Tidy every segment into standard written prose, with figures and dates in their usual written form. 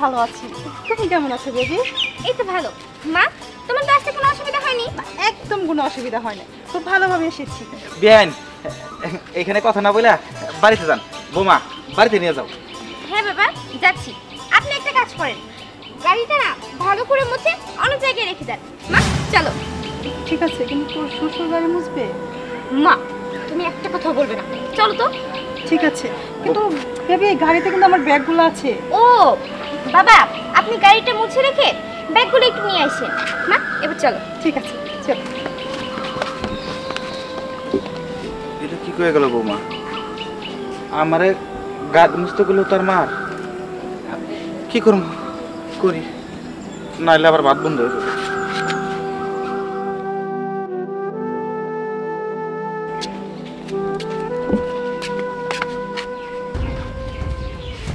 ভালো আছি। তুমি কেমন আছো বেবি? এই তো ভালো। মা, তোমার তো আসতে কোনো অসুবিধা হয়নি? একদম কোনো অসুবিধা হয় না, খুব ভালোভাবে এসেছি। বিয়ান এখানে কথা না বলে বাড়িতে যান। বৌমা বাড়িতে নিয়ে যাও। হ্যাঁ বাবা, যাচ্ছি। আপনি একটা কাজ করেন, গাড়িটা না ভালো করে মুছে অন্য জায়গায় রেখে দেন। মা চলো। ঠিক আছে, কিন্তু তোর শ্বশুর বাড়ি মুছবে? মা, তুমি একটা কথা বলবে না, চলো তো। ঠিক আছে, কিন্তু বেবি গাড়িতে কিন্তু আমার ব্যাগগুলো আছে। ও বাবা, আপনি গাড়িটা মুছে রেখে ব্যাগগুলো একটু নিয়ে আসেন। মা এবার চলো। ঠিক আছে, চলো। এটা কি করে গেল বৌমা? আমারে গাদ মুছতে গেল তার মার। কি করব করি, নাইলে আবার ভাত বন্ধ হয়ে যাবে।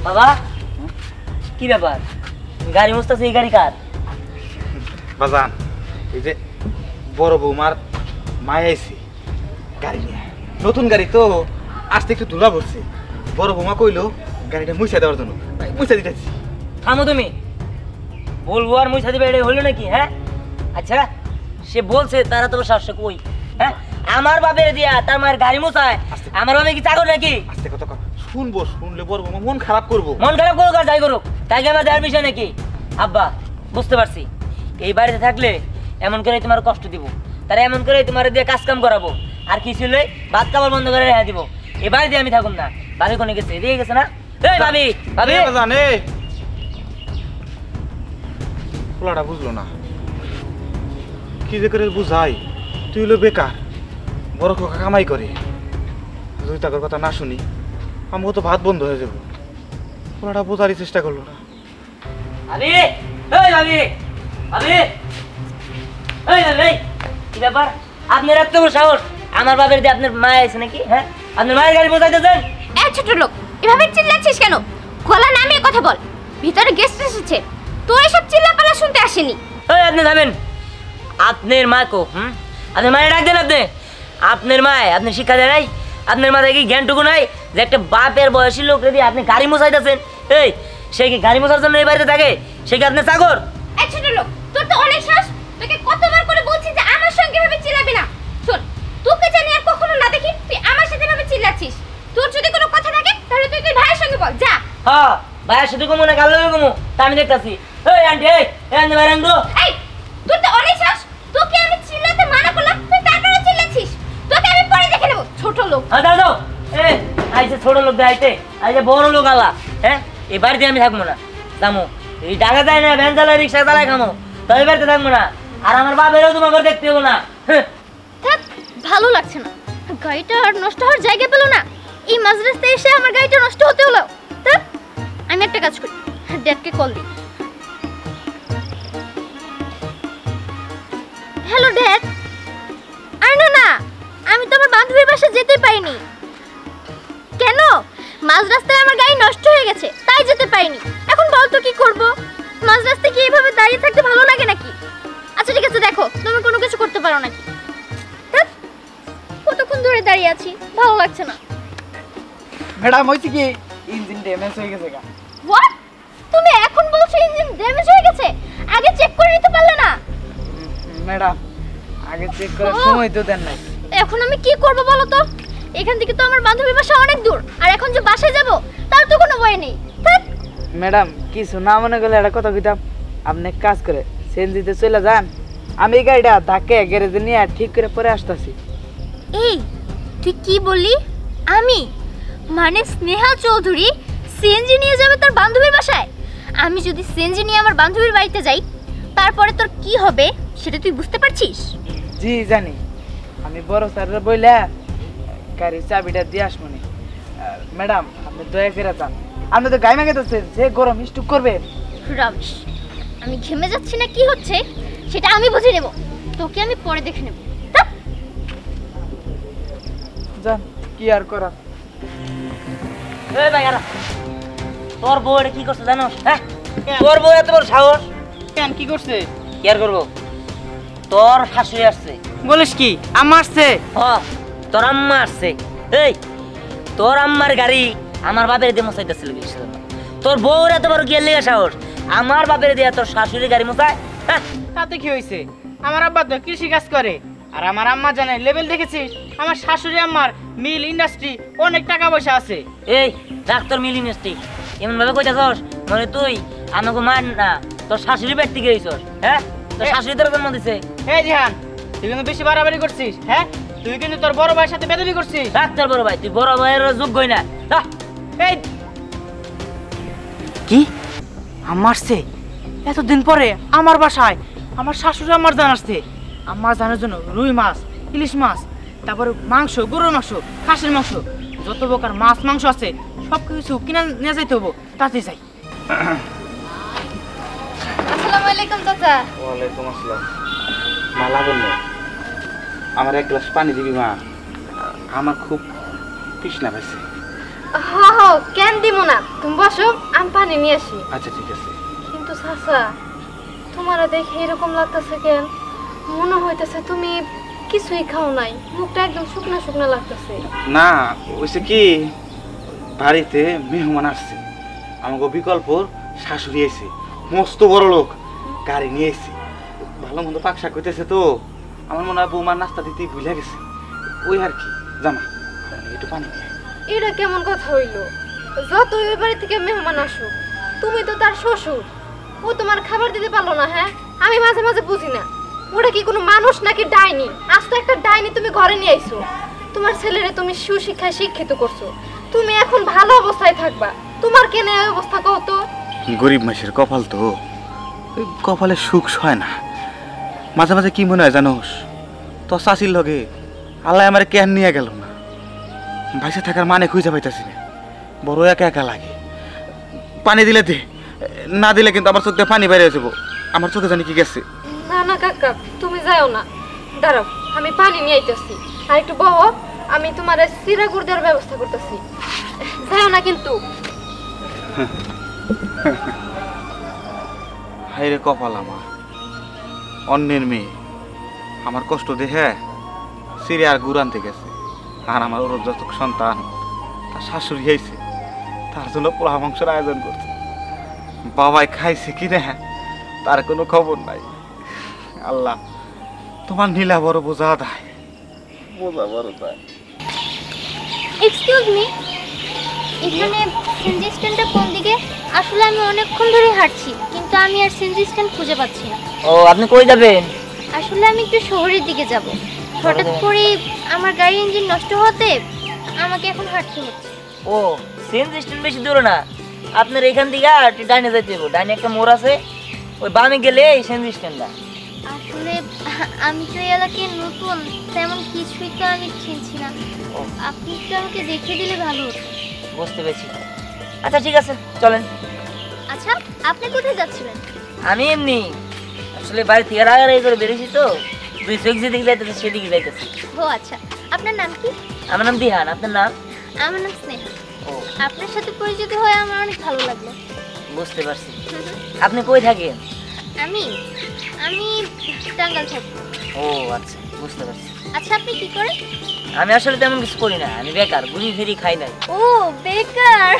বাবা কি ব্যাপার, গাড়ি মুছতেছে? এই গাড়ি কার? বাজান, এই যে বড় বৌমার মায় আইছে গাড়ি নিয়ে, নতুন গাড়ি তো আসতে একটু ধুলা পড়ছে। বড় বৌমা কইলো গাড়িটা মুছা দেওয়ার জন্য, তাই মুছা দিতেছি। থামো তুমি, বলবো আর মুছা দিবে, এটা হলো নাকি? হ্যাঁ আচ্ছা, সে বলছে তারা তোমার শাসক কই? হ্যাঁ, আমার বাপের দিয়া তার মায়ের গাড়ি মুছায়, আমার বাপে কি চাকর নাকি? আস্তে কথা কর, শুনবো, শুনলে বড় বৌমা মন খারাপ করবো। মন খারাপ করুক আর যাই করুক, তাই আমার দেওয়ার বিষয় নাকি? আব্বা বুঝতে পারছি, এই বাড়িতে থাকলে এমন করে তোমার কষ্ট দিব, তারা এমন করে তোমার দিয়ে কাজ কাম করাবো, আর কি ছিল বাদ খাবার বন্ধ করে রেখে দিব। এই বাড়িতে আমি থাকুন না। ভাবি কোনে গেছে? এদিকে গেছে না? এই ভাবি, ভাবি জানে পোলাটা বুঝলো না, কি যে করে বুঝাই। তুই হলো বেকার, বড় খোকা কামাই করে, যদি তাদের কথা না শুনি আমাকে তো ভাত বন্ধ হয়ে যাবো। পোলাটা বোঝারই চেষ্টা করলো না। ভাবি, এই ভাবি, ভাবি, এই ভাবি, কি ব্যাপার? আপনার এত বড় সাহস, আমার বাপের দিয়ে আপনার মা আছে নাকি? হ্যাঁ, আপনার মায়ের গাড়ি বোঝাইতেছেন? এই ছোট লোক, এভাবে চিল্লাচ্ছিস কেন? গলা নামিয়ে কথা বল, ভিতরে গেস্ট এসেছে, তোর এসব চিল্লাপালা শুনতে আসেনি। এই আপনি থামেন। আপনার মা কো? আপনার মায়ের ডাক দেন। আপনার মায় আপনি শিক্ষা দেয় নাই? আপনার মাথায় কি জ্ঞানটুকু নাই যে একটা বাপের বয়সী লোক রেডি আপনি গাড়ি মোছাইতেছেন? এই, সে কি গাড়ি মোছার জন্য এই বাড়িতে থাকে? সে কি আপনার চাকর? এই ছোট লোক, তোর তো অনেক সাহস। তোকে কতবার করে বলছি যে আমার সঙ্গে এভাবে চিল্লাবি না। শোন, তোকে জানি আর কখনো না দেখি তুই আমার সাথে এভাবে চিল্লাচ্ছিস। তোর যদি কোনো কথা থাকে তাহলে তুই তুই ভাইয়ের সঙ্গে বল, যা। হ্যাঁ, ভাইয়ের সাথে কমু না কাল কমু, তা আমি দেখতাছি। এই আন্টি, এই আন্টি ভাই রাঙ্গো। এই, তোর তো অনেক সাহস। তোকে আমি চিল্লাতে মানা করলাম, তুই তারপরেও চিল্লাচ্ছিস। তোকে আমি পরে দেখে নেব, ছোট লোক। হ্যাঁ দাও দাও। এই আইছে ছোট লোক দেখাইতে, আইছে বড় লোক আলা। হ্যাঁ, এই বাড়িতে আমি থাকবো না, যাবো। এই টাকা যায় না, ভ্যান চালায়, রিক্সা চালায় খামো, তাই বাড়িতে থাকবো না। আর আমার বাপেরও তোমার ঘর দেখতে হবো না। থাক, ভালো লাগছে না। গাড়িটা আর নষ্ট হওয়ার জায়গা পেলো না, এই মাঝ রাস্তায় এসে আমার গাড়িটা নষ্ট হতে হলো। থাক, আমি একটা কাজ করি, ড্যাডকে কল দিই। Hello dad. আর না না, আমি তো আমার বান্ধবীর বাসায় যেতে পারিনি। কেন? মাঝ রাস্তায় আমার গাড়ি নষ্ট হয়ে গেছে, তাই যেতে পারিনি। এখন বল তো কি করব? মাঝ রাস্তায় কি এইভাবে দাঁড়িয়ে থাকতে ভালো লাগে নাকি? আচ্ছা ঠিক আছে, দেখো তুমি কোনো কিছু করতে পারো নাকি। ধ্যাৎ, কতক্ষণ ধরে দাঁড়িয়ে আছি, ভালো লাগছে না। ম্যাডাম হইছে কি, ইঞ্জিন ড্যামেজ হয়ে গেছে গা। হোয়াট? তুমি এখন বলছো ইঞ্জিন ড্যামেজ হয়ে গেছে? আগে চেক করে নিতে পারলে না? ম্যাডাম আগে চেক করার সময় তো দেন নাই। এখন আমি কি করব বলো তো? এখান থেকে তো আমার বান্ধবীর বাসা অনেক দূর, আর এখন যে বাসায় যাব তার তো কোনো ওয়ে নেই। ধ্যাৎ। ম্যাডাম কিছু না মনে করলে একটা কথা কইতাম, আপনি এক কাজ করে সেনজিতে চলে যান, আমি এই গাড়িটা ধাক্কে গ্যারেজে নিয়ে ঠিক করে পরে আসতেছি। এই তুই কি বললি? আমি মানে স্নেহা চৌধুরী সিএনজি নিয়ে যাবে তার বান্ধবীর বাসায়? আমি যদি সিএনজি নিয়ে আমার বান্ধবীর বাড়িতে যাই তারপরে তোর কি হবে সেটা তুই বুঝতে পারছিস? জি জানি, আমি বড় স্যারের বইলা গাড়ির চাবিটা দিয়ে আসবনি। ম্যাডাম আপনি দয়া করে যান, আপনি তো গায়ে মাগে দিচ্ছেন, যে গরম স্টুক করবে। রমেশ, আমি ঘেমে যাচ্ছি না কি হচ্ছে সেটা আমি বুঝে নেব, তোকে আমি পরে দেখে নেব। যান, কি আর করা। এই ভাই আরা, তোর বউ এটা কি করছে জানোস? হ্যাঁ, তোর বউ এত বড় সাহস। কেন কি করছে? কি আর করবো, তোর শাশুড়ি আসছে। বলিস কি আম্মা আসছে? হ্যাঁ, তোর আম্মা আসছে। এই, তোর আম্মার গাড়ি আমার বাপের দিয়ে মশাইতেছিল কি? তোর বউর এত বড় কি লেগে সাহস আমার বাপের দিয়া তোর শাশুড়ি গাড়ি মোছায়? হ্যাঁ তাতে কি হয়েছে? আমার আব্বা তো কৃষি কাজ করে, আর আমার আম্মা জানে লেভেল দেখেছিস? আমার শাশুড়ি আম্মার মিল ইন্ডাস্ট্রি অনেক টাকা পয়সা আছে। এই রাখ তোর মিল ইন্ডাস্ট্রি, এমন ভাবে কইতাছস মানে তুই আমাকে মান না তোর শাশুড়ি পেট থেকে হইছস? হ্যাঁ তোর শাশুড়ি তোর জন্ম দিছে। এই জিহান, তুই কিন্তু বেশি বাড়াবাড়ি করছিস। হ্যাঁ তুই কিন্তু তোর বড় ভাইয়ের সাথে বেদবি করছিস। রাখ তোর বড় ভাই, তুই বড় ভাইয়ের যোগ্যই না। যা। এই কি আমারছে এতদিন পরে আমার বাসায় আমার শাশুড়ি আমার জানাচ্ছে, আমার জানার জন্য রুই মাছ, ইলিশ মাছ, তারপরে মাংস, গরুর মাংস, খাসির মাংস, যত প্রকার মাছ মাংস আছে সব কিছু কিনে নিয়ে যাইতে হবো। তাতে যাই। আসসালামু আলাইকুম চাচা। ওয়ালাইকুম আসসালাম। মা লাবণ্য, আমার এক গ্লাস পানি দিবি মা? আমার খুব তৃষ্ণা পাইছে। কেন দিব না, তুমি বসো, আমি পানি নিয়ে আসি। আচ্ছা ঠিক আছে। কিন্তু চাচা, তোমার দেখে এরকম লাগতেছে কেন? মনে হইতেছে তুমি কিছুই খাও নাই, মুখটা একদম শুকনা শুকনা লাগতেছে। না ওইসে কি, বাড়িতে মেহমান আসছে, আমাকে বিকল্পর শাশুড়ি এসে মস্ত বড় লোক, গাড়ি নিয়ে এসে ভালো মন্দ পাক শাক করতেছে, তো আমার মনে হয় বৌমার নাস্তা দিতেই ভুলে গেছে। ওই আর কি, জামা একটু পানি দিয়ে। এটা কেমন কথা হইলো? যত ওই বাড়ি থেকে মেহমান আসুক, তুমি তো তার শ্বশুর, ও তোমার খাবার দিতে পারলো না? হ্যাঁ, আমি মাঝে মাঝে বুঝি না, ওটা কি কোনো মানুষ নাকি ডাইনি? আজ তো একটা ডাইনি তুমি ঘরে নিয়ে আইছো। তোমার ছেলেরে তুমি সুশিক্ষায় শিক্ষিত করছো, তুমি এখন ভালো অবস্থায় থাকবা, তোমার কেন এই অবস্থা কও তো? গরিব মাসের কপাল তো, ওই কপালে সুখ হয় না। মাঝে মাঝে কি মনে হয় জানোস, তো চাষির লগে আল্লাহ আমার কেন নিয়ে গেল না, ভাইসে থাকার মানে খুঁজে পাইতেছি না, বড় একা একা লাগে। পানি দিলে দে, না দিলে কিন্তু আমার চোখ দিয়ে পানি বাইরে যাবো, আমার চোখে জানি কি গেছে। না না কাকা, তুমি যাও না, দাঁড়াও, আমি পানি নিয়ে আইতেছি। আর একটু বহো, আমি তোমার সিরা গুড় দেওয়ার ব্যবস্থা করতেছি, যাও না কিন্তু। হাইরে কপাল আমার, অন্যের মেয়ে আমার কষ্ট দেখে সিরে আর গুড় আনতে গেছে, আর আমার ওর যত সন্তান তার শাশুড়ি হয়েছে, তার জন্য পোড়া মাংসের আয়োজন করছে। বাবাই খাইছে কি না তার কোনো খবর নাই। আল্লাহ তোমার নীলা বড় বোঝা দেয়, বোঝা বড় দেয়। এক্সকিউজ মি, এখানে সিএনজি স্ট্যান্ডটা কোন দিকে? আসলে আমি অনেকক্ষণ ধরে হাঁটছি, কিন্তু আমি আর সিএনজি স্ট্যান্ড খুঁজে পাচ্ছি না। ও আপনি কই যাবেন? আসলে আমি একটু শহরের দিকে যাব, হঠাৎ করে আমার গাড়ির ইঞ্জিন নষ্ট হতে আমাকে এখন হাঁটতে হচ্ছে। ও সিএনজি স্ট্যান্ড বেশি দূরে না, আপনার এখান থেকে আর ডাইনে যাইতে হবে। ডাইনে একটা মোড় আছে, ওই বামে গেলে এই সিএনজি স্ট্যান্ডটা। আসলে আমি তো এই এলাকায় নতুন, তেমন কিছুই তো আমি চিনছি না, আপনি একটু আমাকে দেখিয়ে দিলে ভালো হতো। বুঝতে পেরেছি। আচ্ছা ঠিক আছে চলেন। আচ্ছা, আপনি কোথায় যাচ্ছিলেন? আমি এমনি আসলে বাড়ি থেকে রাগারাগি করে বেরিয়েছি, তো দুই চোখ যেদিকে যাইতেছে সেদিকে যাইতেছি। ও আচ্ছা, আপনার নাম কি? আমার নাম দিহান, আপনার নাম? আমার নাম স্নেহা। ও আপনার সাথে পরিচিত হয়ে আমার অনেক ভালো লাগলো। বুঝতে পারছি। আপনি কই থাকেন? আমি আমি টাঙ্গাইল থাকি। ও আচ্ছা বুঝতে পারছি। আচ্ছা, আপনি কি করেন? আমি আসলে তেমন কিছু করি না, আমি বেকার, ঘুরি ফিরি খাই নাই। ও বেকার।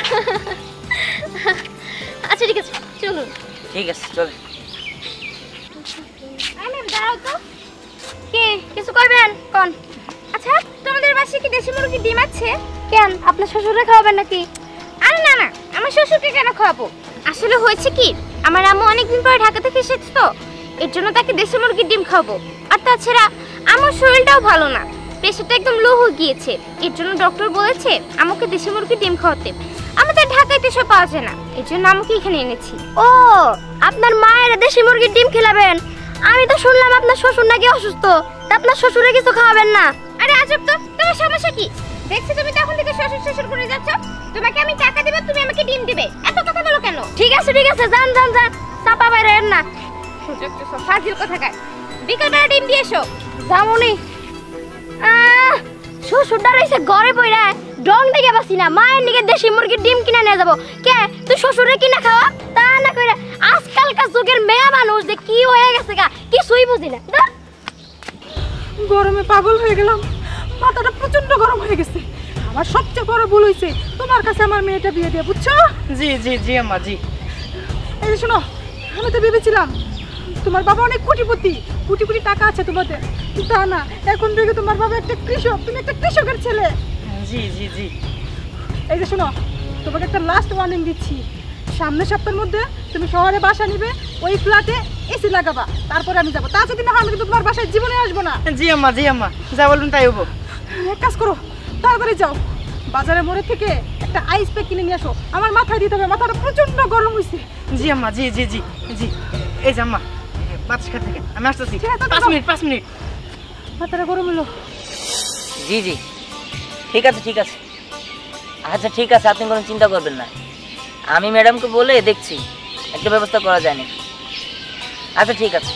আচ্ছা ঠিক আছে, চলুন। ঠিক আছে চলে। দাঁড়াও তো, কি কিছু করবেন কোন? আচ্ছা, তোমাদের বাসায় কি দেশি মুরগির ডিম আছে? কেন, আপনার শ্বশুরে খাওয়াবেন নাকি? আরে না না, আমার শ্বশুরকে কেন খাওয়াবো? আসলে হয়েছে কি, আমার আম্মু অনেকদিন পরে ঢাকা থেকে এসেছে, তো এর জন্য তাকে দেশি মুরগির ডিম খাওয়াবো। আর তাছাড়া আমার শরীরটাও ভালো না, প্রেশারটা একদম লো হয়ে গিয়েছে, এর জন্য ডক্টর বলেছে আমাকে দেশি মুরগির ডিম খাওয়াতে। আমাদের ঢাকায় তো সব পাওয়া যায় না, এর জন্য আমাকে এখানে এনেছি। ও, আপনার মায়ের দেশি মুরগির ডিম খেলাবেন? আমি তো শুনলাম আপনার শ্বশুর নাকি অসুস্থ, তা আপনার শ্বশুরে কিছু খাওয়াবেন না? আরে আজব তো, তোমার সমস্যা কি? দেখছি তুমি তখন থেকে শ্বশুর শ্বশুর করে যাচ্ছ, তোমাকে আমি টাকা দেব, তুমি আমাকে ডিম দিবে, এত কথা বলো কেন? ঠিক আছে যান যান যান, চাপা বাইরেন না, সুযোগ তো সব ফাজিল কোথাকার। বিকালবেলা ডিম দিয়ে এসো। যামুনি। শ্বশুর দাঁড়াইছে ঘরে বইরা, ডং দেখে বাসি না, মায়ের নিকে দেশি মুরগির ডিম কিনে নিয়ে যাবো। কে তুই শ্বশুরে কিনা খাওয়া? তা না কইরা আজকালকার যুগের মেয়ে মানুষ যে কি হয়ে গেছে গা, কিছুই বুঝি না। গরমে পাগল হয়ে গেলাম, মাথাটা প্রচন্ড গরম হয়ে গেছে। আমার সবচেয়ে বড় ভুল হয়েছে তোমার কাছে আমার মেয়েটা বিয়ে দিয়ে, বুঝছো? জি জি জি আম্মা জি। এই যে শোনো, আমি তো ভেবেছিলাম তোমার বাবা অনেক কোটিপতি, কোটি কোটি টাকা আছে তোমাদের, তা না, এখন দেখে তোমার বাবা একটা কৃষক, তুমি একটা কৃষকের ছেলে। জি জি জি। এই যে শোনো, তোমাকে একটা লাস্ট ওয়ার্নিং দিচ্ছি, সামনের সপ্তাহের মধ্যে তুমি শহরে বাসা নিবে, ওই ফ্ল্যাটে এসি লাগাবা, তারপরে আমি যাবো। তা যদি না হয় আমি কিন্তু তোমার বাসায় জীবনে আসবো না। জি আম্মা, জি আম্মা, যা বলবেন তাই হবো। এক কাজ করো, তাড়াতাড়ি যাও, বাজারের মোড়ে থেকে একটা আইস প্যাক কিনে নিয়ে আসো, আমার মাথায় দিতে হবে, মাথাটা প্রচন্ড গরম হয়েছে। জি আম্মা, জি জি জি জি। এই যে আম্মা, বাচ্চা থেকে আমি আসতেছি, ঠিক আছে, 5 মিনিট 5 মিনিট। মাথাটা গরম হলো। জি জি, ঠিক আছে ঠিক আছে। আচ্ছা ঠিক আছে, আপনি কোনো চিন্তা করবেন না, আমি ম্যাডামকে বলে দেখছি একটা ব্যবস্থা করা যায় নাকি। আচ্ছা ঠিক আছে।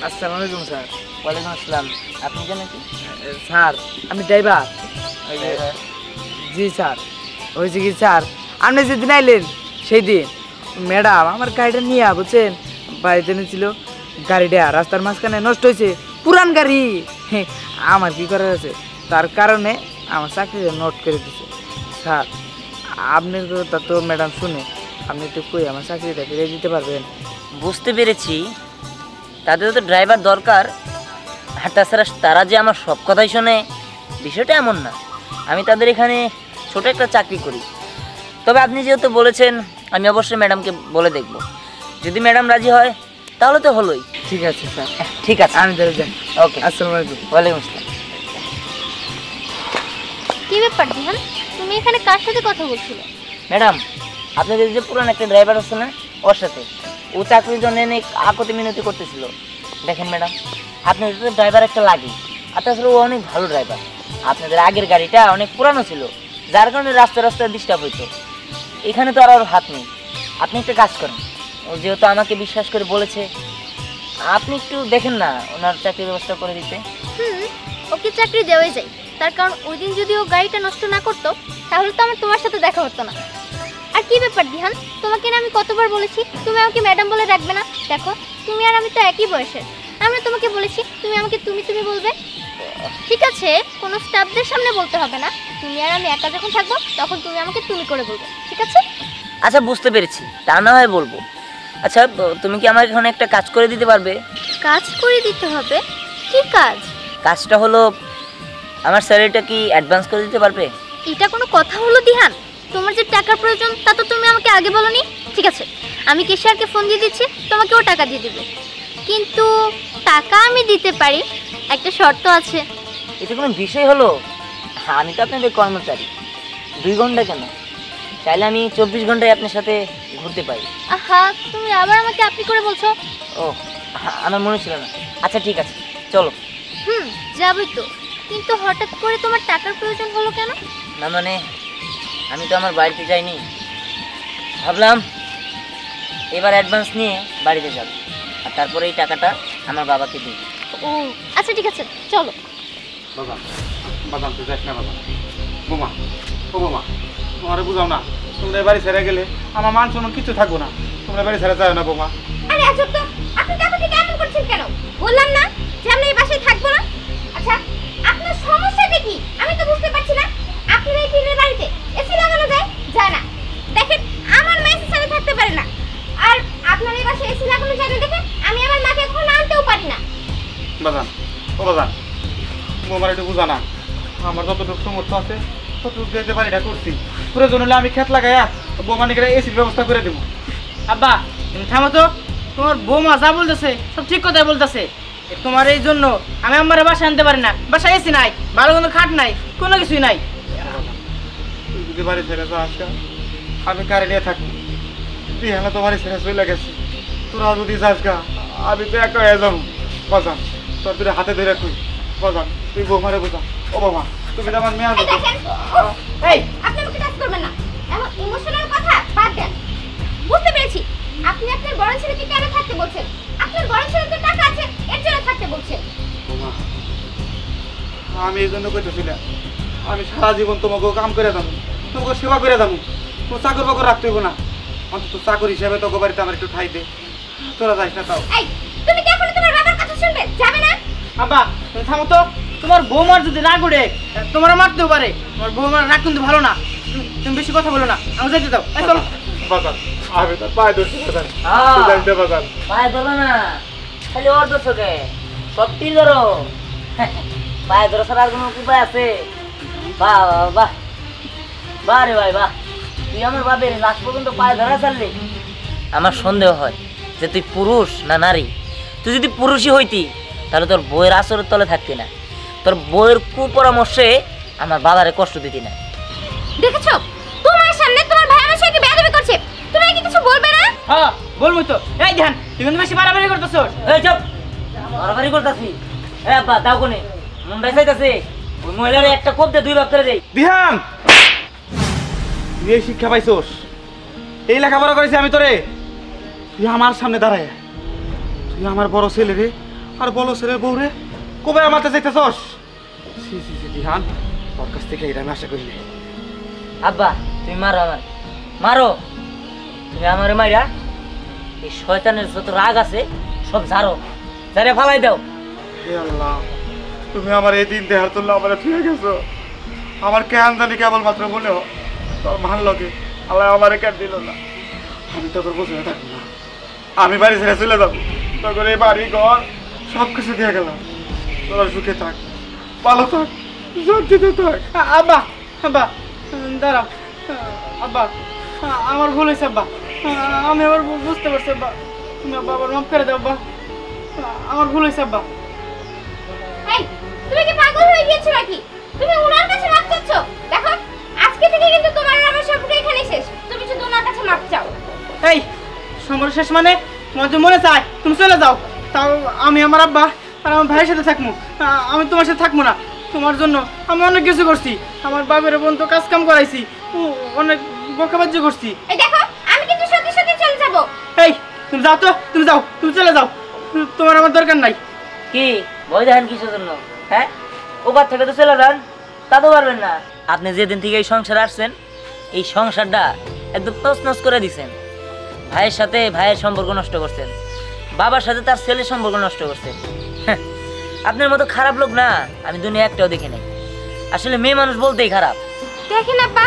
আসসালামু আলাইকুম স্যার। ওয়ালাইকুম আসসালাম। আপনি জানেন কি? স্যার আমি ড্রাইভার। জি স্যার, হয়েছে কি স্যার, আপনি যেদিন আইলেন সেই দিন ম্যাডাম আমার গাড়িটা নিয়ে বুঝছেন বাড়িতে এনেছিল, গাড়িটা রাস্তার মাঝখানে নষ্ট হয়েছে, পুরান গাড়ি। আমার কি করার আছে, তার কারণে আমার চাকরিটা নোট করে দিছে। স্যার আপনার কথা তো ম্যাডাম শুনে, আপনি একটু কই আমার চাকরিটা ফিরিয়ে দিতে পারবেন? বুঝতে পেরেছি, তাদের তো ড্রাইভার দরকার, আর তাছাড়া তারা যে আমার সব কথাই শোনে বিষয়টা এমন না। আমি তাদের এখানে ছোট একটা চাকরি করি। তবে আপনি যেহেতু বলেছেন, আমি অবশ্যই ম্যাডামকে বলে দেখব, যদি ম্যাডাম রাজি হয় তাহলে তো হলোই। ঠিক আছে স্যার, ঠিক আছে, আমি ধরে যাই। ওকে, আসসালামু আলাইকুম। ওয়ালাইকুম আসসালাম। কি ব্যাপার দিহান, তুমি এখানে কার সাথে কথা বলছিলে? ম্যাডাম, আপনাদের যে পুরান একটা ড্রাইভার আছে না, ওর সাথে ও চাকরির জন্য অনেক আকতি মিনতি করতেছিল। দেখেন ম্যাডাম, আপনাদের তো ড্রাইভার একটা লাগে, আর তাছাড়া ও অনেক ভালো ড্রাইভার। আপনাদের আগের গাড়িটা অনেক পুরানো ছিল, যার কারণে রাস্তায় রাস্তায় ডিস্টার্ব হইতো। এখানে তো আর ওর হাত নেই। আপনি একটা কাজ করেন, ও যেহেতু আমাকে বিশ্বাস করে বলেছে, আপনি একটু দেখেন না ওনার চাকরির ব্যবস্থা করে দিতে। ওকে চাকরি দেওয়াই যায়, তার কারণ ওই দিন যদি ও গাড়িটা নষ্ট না করতো তাহলে তো আমার তোমার সাথে দেখা হতো না। আর কি ব্যাপার দিহান, তোমাকে না আমি কতবার বলেছি তুমি আমাকে ম্যাডাম বলে ডাকবে না? দেখো তুমি আর আমি তো একই বয়সের, আমরা তোমাকে বলেছি তুমি আমাকে তুমি তুমি বলবে। ঠিক আছে, কোনো স্টাফদের সামনে বলতে হবে না, তুমি আর আমি একা যখন থাকবো তখন তুমি আমাকে তুমি করে বলবে, ঠিক আছে? আচ্ছা বুঝতে পেরেছি, তা না হয় বলবো। আচ্ছা তুমি কি আমার এখানে একটা কাজ করে দিতে পারবে? কাজ করে দিতে হবে? কি কাজ? কাজটা হলো, আমার স্যালারিটা কি অ্যাডভান্স করে দিতে পারবে? এটা কোনো কথা হলো দিহান? তোমার যে টাকার প্রয়োজন তা তো তুমি আমাকে আগে বলোনি। ঠিক আছে, আমি কেশিয়ারকে ফোন দিয়ে দিচ্ছি, তোমাকে ও টাকা দিয়ে দিবে। কিন্তু টাকা আমি দিতে পারি, একটা শর্ত আছে। এটা কোনো বিষয় হলো? আমি তো আপনাদের কর্মচারী, 2 ঘন্টা কেন, চাইলে আমি 24 ঘন্টায় আপনার সাথে ঘুরতে পারি। আহা, তুমি আবার আমাকে আপনি করে বলছো। ও, আমার মনে ছিল না। আচ্ছা ঠিক আছে, চলো। যাবই তো, কিন্তু হঠাৎ করে তোমার টাকার প্রয়োজন হলো কেন? না মানে, আমি তো আমার বাড়িতে যাইনি, ভাবলাম এবার অ্যাডভান্স নিয়ে বাড়িতে যাব, আর তারপরে এই টাকাটা আমার বাবাকে দিই। ও আচ্ছা ঠিক আছে, চলো। বাবা, বাবা তুই যাস না বাবা। বোমা, ও বোমা, তোমারে বুঝাও না, তোমরা বাড়ি ছেড়ে গেলে আমার মান সম্মান কিছু থাকবো না। তোমরা বাড়ি ছেড়ে যাও না বোমা। আরে আজব তো, আপনি টাকা থেকে এমন করছেন কেন? বললাম না যে আমি এই বাসায় থাকবো না। আচ্ছা আপনার সমস্যাটা কি আমি তো বুঝতে পারছি না। আপনার এই টিনের বাড়িতে এসি লাগানো যায়? যায় না। দেখেন আমার মা এসি ছাড়া থাকতে পারে না, আর আপনার এই বাসায় এসি লাগানো যায় না দেখে আমি আমার মাকে এখন আনতেও পারি না। বাজান, ও বাজান, বোমার একটু বুঝা না, আমার যতটুকু সমর্থ আছে ততটুকু দিতে পারি, এটা করছি। প্রয়োজন হলে আমি খেত লাগাইয়া বোমা নিয়ে এসির ব্যবস্থা করে দেবো। আব্বা তুমি থামো তো, তোমার বৌমা যা বলতেছে সব ঠিক কথাই বলতেছে। তোমার এই জন্য আমি আমার বাসায় আনতে পারি না, বাসায় এসি নাই, ভালো কোনো খাট নাই, কোনো কিছুই নাই। তুই যদি বাড়ি ছেড়ে যাস, আমি কারে নিয়ে থাকি? তুই হ্যাঁ তো বাড়ি ছেড়ে চলে গেছি, তোরা যদি যাস গা আমি তো একা হয়ে যাবো। বাজান, তোর তুই হাতে ধরে খুঁজ। বাজান, তুই বৌমারে বোঝা। ও বাবা, তুমি তো আমার মেয়ে। এই দেখেন, এই আপনি আমাকে টাচ করবেন না, এমন ইমোশনাল কথা বাদ দেন। বুঝতে পেরেছি আপনি আপনার বড় ছেলেকে কেন থাকতে বলছেন। আপনার বড় ছেলের তো টাকা আছে, এর জন্য থাকতে বলছেন। বৌমা, আমি এই জন্য কইতেছিলাম, আমি সারা জীবন তোমাকে কাম করে দেবো, তোমাকে সেবা করে দেবো, তোমার চাকর বাকর রাখতে হইব না। অন্তত চাকর হিসাবে তোকে বাড়িতে আমার একটু ঠাই দে, তোরা যাইস না তাও। এই তুমি কি এখনো তোমার বাবার কথা শুনবে? যাবে না? আব্বা তুমি থামো তো, তোমার বৌমার যদি রাগ উঠে তোমার মারতেও পারে, তোমার বৌমার রাগ কিন্তু ভালো না। তুমি বেশি কথা বলো না, আমি যেতে দাও। এই চলো। বাজান, আমি তো পায়ে ধরছি বাজান হ্যাঁ। তুই জানতে বাজান পায়ে ধরো না, খালি ওর ধরছো কে? সবটি ধরো। পায়ে ধরো ছাড়া আর কোনো উপায় আছে? বাহ বাহ বাহ, বাহ রে ভাই বাহ, তুই আমার বাপের লাস্ট পর্যন্ত পায়ে ধরা ছাড়লি। আমার সন্দেহ হয় যে তুই পুরুষ না নারী। তুই যদি পুরুষই হইতি তাহলে তোর বইয়ের আসরের তলে থাকতি না, তোর বইয়ের কুপরামর্শে আমার বাবারে কষ্ট দিতি না। দেখেছো তোমার সামনে তোমার ভাই আমার সাথে বেয়াদবি করছে, তুমি কি কিছু বলবে না? হ্যাঁ বলবো তো। এই ধ্যান তুই কিন্তু বেশি বাড়াবাড়ি করতেছ। এই চুপ, মারামারি করতাছি। এই আব্বা দাও কোনে, মুন্ডাই চাইতাছে। ওই মহিলারে একটা কোপ দিয়ে 2 ভাগ করে দেই। বিহান তুই এই শিক্ষা পাইছোস, এই লেখাপড়া করেছি আমি তোরে, তুই আমার সামনে দাঁড়ায় তুই আমার বড় ছেলে রে আর বড় ছেলের বউ রে কবে আমাতে চাইতেছস? সি সি সি বিহান, তোর কাছ থেকে এটা আমি আশা করি না। আব্বা তুমি মারো আমার, মারো তুমি আমারে মাইরা এই শয়তানের যত রাগ আছে সব ঝাড়ো, ঝাড়ে ফালাই দাও। হে আল্লাহ, তুমি আমার এই দিন দেহার তুল্লা আমার থুয়ে গেছো। আমার কেন জানি কেবলমাত্র মনে হয় তোর মান লগে আল্লাহ আমারে কেন দিল না। আমি তো তোর বসে থাকবো না, আমি বাড়ি ছেড়ে চলে যাবো। তোর এই বাড়ি ঘর সব কিছু দিয়ে গেলাম। তোরা সুখে থাক, ভালো থাক, শান্তিতে থাক। আব্বা আব্বা দাঁড়াও। আব্বা আমার ভুল হয়েছে আব্বা, আমি আবার বুঝতে পারছি আব্বা। তুমি আব্বা আবার মাফ করে দাও আব্বা, আমার ভুল হয়েছে আব্বা। এই তুমি কি পাগল হয়ে গিয়েছো নাকি? তুমি ওনার কাছে মাপ চাচ্ছো? দেখো আজকে থেকে কিন্তু তোমার আর আমার সম্পর্ক এখানেই শেষ, তুমি শুধু ওনার কাছে মাপ চাও। এই সম্পর্ক শেষ মানে? তোমার যদি মনে চায় তুমি চলে যাও, তাও আমি আমার আব্বা আর আমার ভাইয়ের সাথে থাকবো। আমি তোমার সাথে থাকবো না। তোমার জন্য আমি অনেক কিছু করছি, আমার বাবার বোন তো কাজ কাম করাইছি, অনেক বকাবাজ্য করছি। এই দেখো আমি কিন্তু সত্যি সত্যি চলে যাব। এই তুমি যাও তো, তুমি যাও, তুমি চলে যাও, তোমার আমার দরকার নাই। কি ভয় দেখেন কিসের জন্য? হ্যাঁ, ওবার থেকে তো চলে যান, তা তো পারবেন না। আপনি যেদিন থেকে এই সংসারে আসছেন এই সংসারটা একদম তছনছ করে দিছেন। ভাইয়ের সাথে ভাইয়ের সম্পর্ক নষ্ট করছেন, বাবার সাথে তার ছেলের সম্পর্ক নষ্ট করছেন। হ্যাঁ, আপনার মতো খারাপ লোক না আমি দুনিয়া একটাও দেখি নাই। আসলে মেয়ে মানুষ বলতেই খারাপ। দেখেন আব্বা,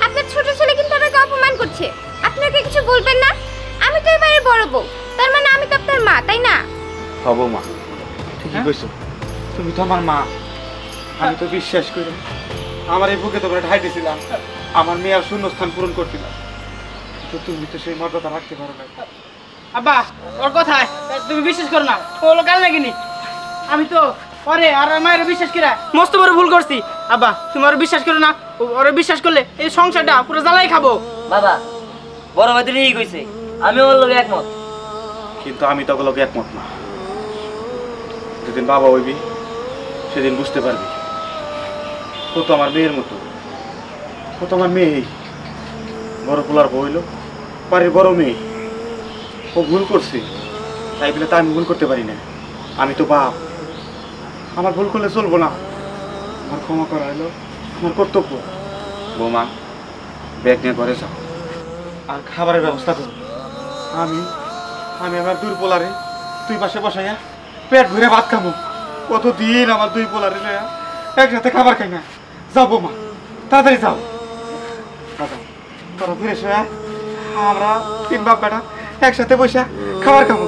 আপনার ছোট ছেলে কিন্তু আমাকে অপমান করছে, আপনি ওকে কিছু বলবেন না? আমি তো এবারে বড় বউ, তার মানে আমি তো আপনার মা, তাই না? হব মা, ঠিকই কইছো, তুমি তো আমার মা। আমি তো বিশ্বাস করি আমার এই বুকে তোমরা ঢাই দিয়েছিলাম, আমার মেয়ের শূন্যস্থান পূরণ করছিলাম, তো তুমি তো সেই মর্যাদা রাখতে পারো না। আব্বা ওর কথায় তুমি বিশ্বাস করো না, ও হলো কাল নাকিনি। আমি তো ওরে আর মায়ের বিশ্বাস করে মস্ত বড় ভুল করছি। আব্বা তুমি ওরে বিশ্বাস করো না, ওরে বিশ্বাস করলে এই সংসারটা পুরো জ্বালাই খাবো। বাবা বড় ভাই তো ঠিকই কইছে, আমি ওর লোক একমত। কিন্তু আমি তো ওগুলোকে একমত না। যেদিন বাবা হইবি সেদিন বুঝতে পারবি ও তো আমার মেয়ের মতো, ও তো আমার মেয়েই। বড় পোলার বউ হইল বাড়ির বড় মেয়ে, ও ভুল করছে তাই বলে তা আমি ভুল করতে পারি না। আমি তো বাপ, আমার ভুল করলে চলবো না, আমার ক্ষমা করা হলো আমার কর্তব্য। বৌমা ব্যাগ নিয়ে ঘরে যাও আর খাবারের ব্যবস্থা করো। আমি আমি আমার দুই পোলারে তুই পাশে বসাইয়া পেট ভরে ভাত খাবো। কতদিন আমার দুই পোলারে লইয়া একসাথে খাবার খাই না। যাও বৌমা তাড়াতাড়ি যাও। তোরা ঘুরে শোয়া আমরা 3 বাপ বেটা একসাথে বসে খাবার খাবো।